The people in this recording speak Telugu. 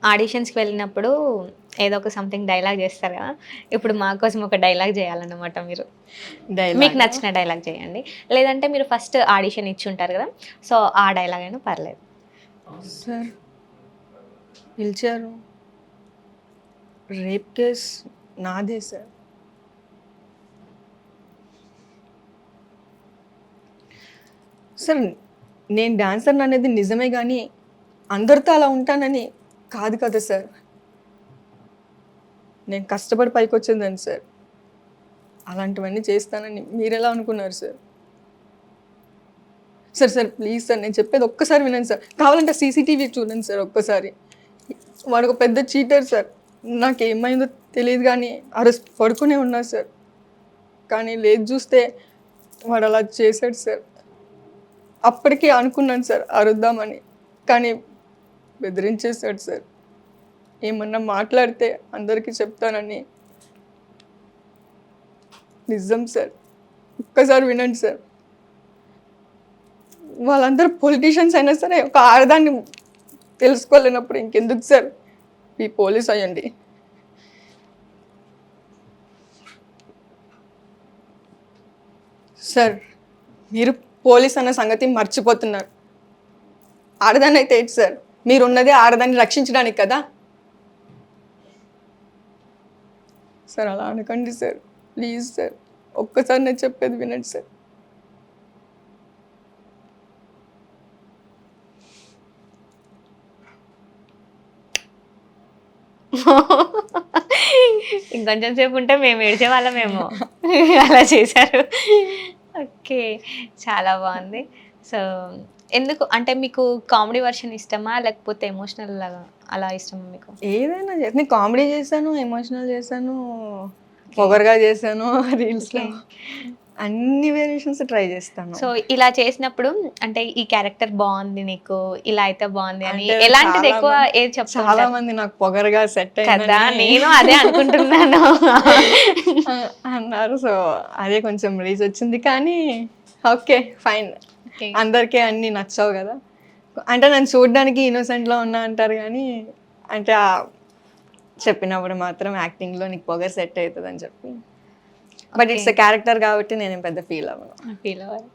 ఆడిషన్స్‌కి వెళ్ళినప్పుడు ఏదో ఒక సంథింగ్ డైలాగ్ చేస్తారు కదా! ఇప్పుడు మా కోసం ఒక డైలాగ్ చేయాలన్నమాట మీరు. మీకు డైలాగా? నచ్చిన డైలాగ్ చేయండి. లేదంటే మీరు ఫస్ట్ ఆడిషన్ ఇచ్చుంటారు కదా! సో, ఆ డైలాగ్ అయినా పర్లేదు. సార్ పిలిచారు. రేప్ కేస్ నాదే సార్. సార్ నేను డాన్సర్‌ని అనేది నిజమే గానీ, అందరితో అలా ఉంటానని కాదు కదా సార్. నేను కష్టపడి పైకొచ్చిందాన్ని సార్. అలాంటివన్నీ చేస్తానని మీరెలా అనుకున్నారు సార్? సార్ ప్లీజ్ సార్ నేను చెప్పేది ఒక్కసారి వినండి సార్. కావాలంటే సీసీటీవీ చూడండి సార్ ఒక్కసారి. వాడొక పెద్ద చీటర్ సార్. నాకేమైందో తెలీదు గానీ, ఆ రోజు పడుకునే ఉన్నా సార్. కానీ లేచి జూస్తే వాడలా చేశాడు సార్. అప్పటికి అనుకున్నాను సార్ అరుద్దామని. కానీ బెదిరించేసాడు సార్. ఏమన్నా మాట్లాడితే అందరికీ చెప్తానని. నిజం సార్. ఒక్కసారి వినండి సార్. వాళ్ళందరూ పొలిటీషియన్స్ అయినా సరే ఒక ఆడదాన్ని తెలుసుకోలేనప్పుడు ఇంకెందుకు సార్ ఈ పోలీస్ అయ్యండి. సార్ మీరు పోలీస్ అన్న సంగతి మర్చిపోతున్నారు. ఆడదాన్ని అయితే ఏంటి సార్? మీరున్నదే ఆడదాన్ని రక్షించడానికి కదా. సార్ అలా అనకండి సార్. Please sir. ఒక్కసారి నేను చెప్పేది వినండి సార్. ఇంకొంచెం సేపు ఉంటే మేము ఏడ్చేవాళ్ళమేమో. అలా చేశారు. ఓకే. చాలా బావుంది. సో, ఎందుకు అంటే మీకు కామెడీ వర్షన్ ఇష్టమా? లేకపోతే ఎమోషనల్ లాగా అలా ఇష్టమా మీకు? ఏదైనా నేను కామెడీ చేశాను, ఎమోషనల్ చేశాను, ఓకే. పొగరుగా చేశాను రీల్స్‌లో. ఓకే. అన్ని వేరియేషన్స్ ట్రై చేస్తాను. సో, ఇలా చేసినప్పుడు అంటే ఈ క్యారెక్టర్ బావుంది నీకు, ఇలా అయితే బావుంది అని అంటే ఎలాంటిది ఎక్కువ ఏది చెప్తూ చాలా ఉంటారు? మంది నాకు పొగరుగా సెట్ కదా! అయిందని నేను అదే అనుకుంటున్నాను. అన్నారు. సో, అదే కొంచెం రీచ్ వచ్చింది. కానీ ఓకే. ఫైన్. ఓకే. అందరికీ అన్నీ నచ్చవు గదా! అంటే నన్ను చూడడానికి ఇన్నోసెంట్‌లా ఉన్నా అంటారు గానీ, అంటే చెప్పినప్పుడు మాత్రం యాక్టింగ్‌లో నీకు పొగరు సెట్ అయితదని చెప్పి. But okay. It's a character కాబట్టి నేనేం పెద్ద ఫీల్ అవ్వను. ఫీల్ అవ్వరు.